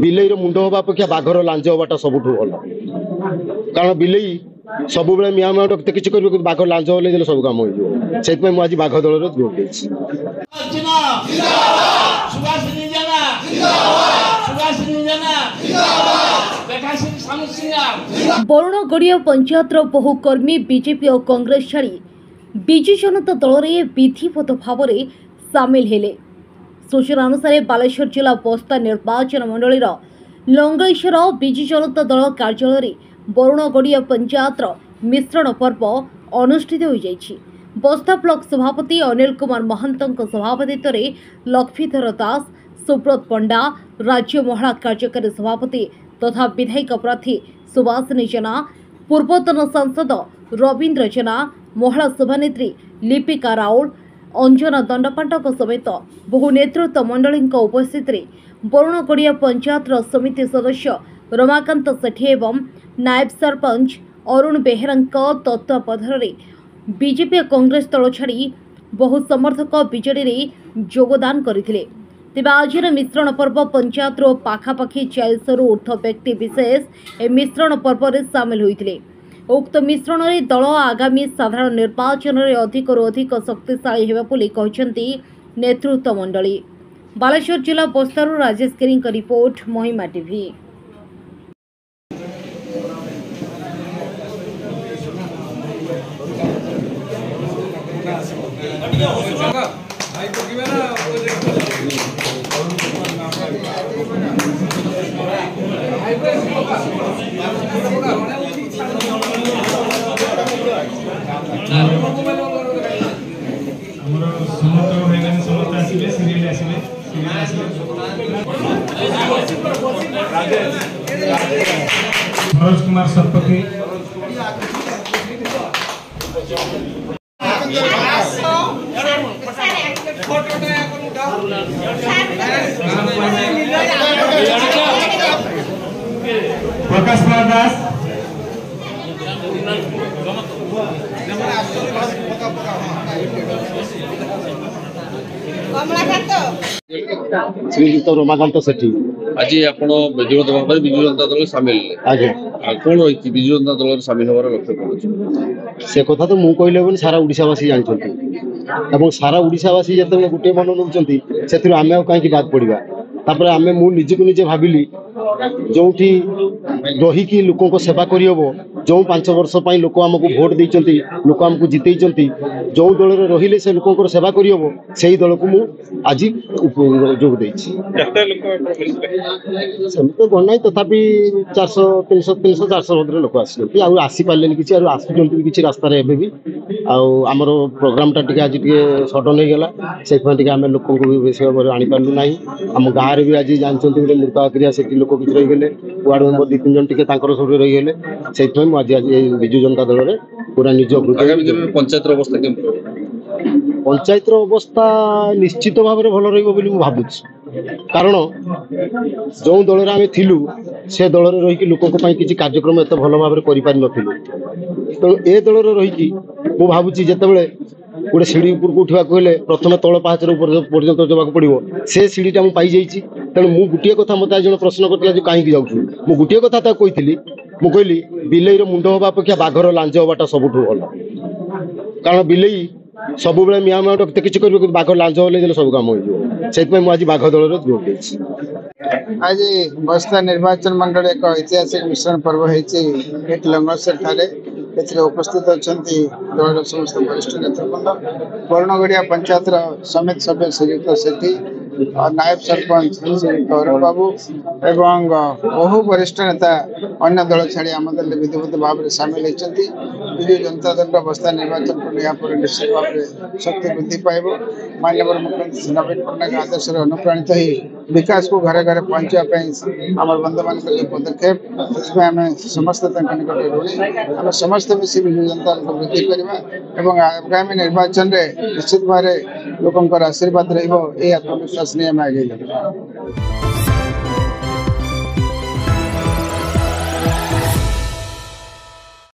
ବିଲେଇର ମୁଣ୍ଡ ହବା ଅପେକ୍ଷା ବାଘର ଲାଞ୍ଜ ହବାଟା ସବୁଠୁ ଭଲ। କାରଣ ବିଲେଇ ସବୁବେଳେ ମିଆଁ ମିଆଁ ଡାକିତେ କିଛି କରିବ, କିନ୍ତୁ ବାଘ ଲାଞ୍ଜ ହଲେ ଦେଲେ ସବୁ କାମ ହେଇଯିବ। ସେଥିପାଇଁ ମୁଁ ଆଜି ବାଘ ଦଳରେ ଯୋଗ ଦେଇଛି। ବରୁଣଗଡ଼ିଆ ପଞ୍ଚାୟତର ବହୁ କର୍ମୀ ବିଜେପି ଓ କଂଗ୍ରେସ ଛାଡ଼ି ବିଜୁ ଜନତା ଦଳରେ ବିଧିବଦ୍ଧ ଭାବରେ ସାମିଲ ହେଲେ। सूचना अनुसार बालेश्वर जिला बस्ता निर्वाचन मंडल लंगलेश्वर विजु जनता दल कार्यालय बरुणगड़िया पंचायत मिश्रण पर्व अनुष्ठित हो जाइछि। बस्ता ब्लॉक सभापति अनिल कुमार महंत सभापतित्व में लक्ष्मीधर दास, सुब्रत पंडा, राज्य महिला कार्यकारी सभापति तथा विधायक प्रार्थी सुभाषिनी जेना, पूर्वतन सांसद रवीन्द्र जेना, महिला सभानेत्री लिपिका राउल, अंजना दंडपाण्ड समेत बहु नेतृत्व मंडली उपस्थित बरुणगड़िया पंचायत समिति सदस्य रमाकांत सेठी एवं नायब सरपंच अरुण बेहेरा तत्वावधान बीजेपी कांग्रेस दल छाड़ी बहु समर्थक बीजेडी योगदान करते। तेज आज मिश्रण पर्व पंचायत पाखापाखि 400 ऊर्ध्व व्यक्ति विशेष ए मिश्रण पर्व में सामिल होते। उक्त मिश्रण में दल आगामी साधारण निर्वाचन में अधिक अधिक शक्तिशाली होती नेतृत्व मंडली। बालेश्वर जिला बस्तारू राजेश गिरी रिपोर्ट, महिमा टीवी। मनोज कुमार सतपथी, प्रकाश दास, श्रीयुक्त रमाकांत सेठी आज आप विजु जनता दल सामिल कौन रही विजु जनता दल सामिल हमार लक्ष्य कौन से कथा तो मुझे कहले सारा ओडिशावासी जानते और सारा ओडिशावासी जो गोटे मन नौ से आम कहीं बाद पड़ा तापर आम मुझे निजे भाविली जो रहीकि लोक सेवा करहब जो 5 वर्ष लोक आमको भोट देते लोक आमको जिते जो दल रही से लोक सेवा करहब से ही दल को आज जोग तो गणना तथापि 400 300 400 मध्य लोक आसी पारे किसी आसुँच कि रास्ता भी आमर प्रोग्राम टा आज सडन हो गला से आम लोक बेस आनी पार्लु ना आम गाँव में भी आज जानते गोटे मृत क्रिया से लोक किसी रहीगले वार्ड मेम्बर 2-3 जन टे सब रहीगले से आज विजु जनता दल में पूरा निज पंचायत अवस्था पंचायत अवस्था निश्चित भाव में भल रही भावुँ कारण जो दल आम थिलु से दल रही लोक किसी कार्यक्रम एत भल भाव में कर तेणु ए दल रही मु भावुँ जितेबाला गोटे सीढ़ी ऊपर को उठा कहले प्रथम तल पाचर पर्यटन जवाक पड़ो से सीढ़ीटा मुझे पाई जाइए तेणु मु गोटे कथा मत आज प्रश्न करता कहीं जाऊँ मु गोटे कथा कही मु कहली बिलेईर मुंड हवा अपेक्षा बाघर लांज हवाटा सबुठू भल। कारण बिलेई सबुबले मियाँ मियाँ डकते किसी कर बाघ लांज हले सब काम हो आज बाघ दल जोग देछि। आज बस्ता निर्वाचन मंडल एक ऐतिहासिक मिश्रण पर्व होती लंगलेश्वर उपस्थित अच्छा दल समस्त वरिष्ठ नेतृवृंद बरुणगड़िया पंचायत समिति सभ्य श्रीयुक्त सेठी नायब सरपंच श्रीयुक्त अरुण बाबू एवं बहु वरिष्ठ नेता अन्य दल छाड़ी आम दल विधिवत भाव में सामिल होती। विजु जनता दल बस्ता निर्वाचन को यहाँ निश्चित भाव में शक्ति वृद्धि पाइब। माननीय मुख्यमंत्री नवीन पट्टनायक आदेश अनुप्राणित ही विकास को घरे घरे पहुँचापी आम बंधु मान पदक्षेप आम समस्त निकट ऋणी आम समस्त मिसी विजु जनता दल को वृद्धि करवा आगामी निर्वाचन में निश्चित भाव लोक आशीर्वाद रही आत्मविश्वास नहीं आगे।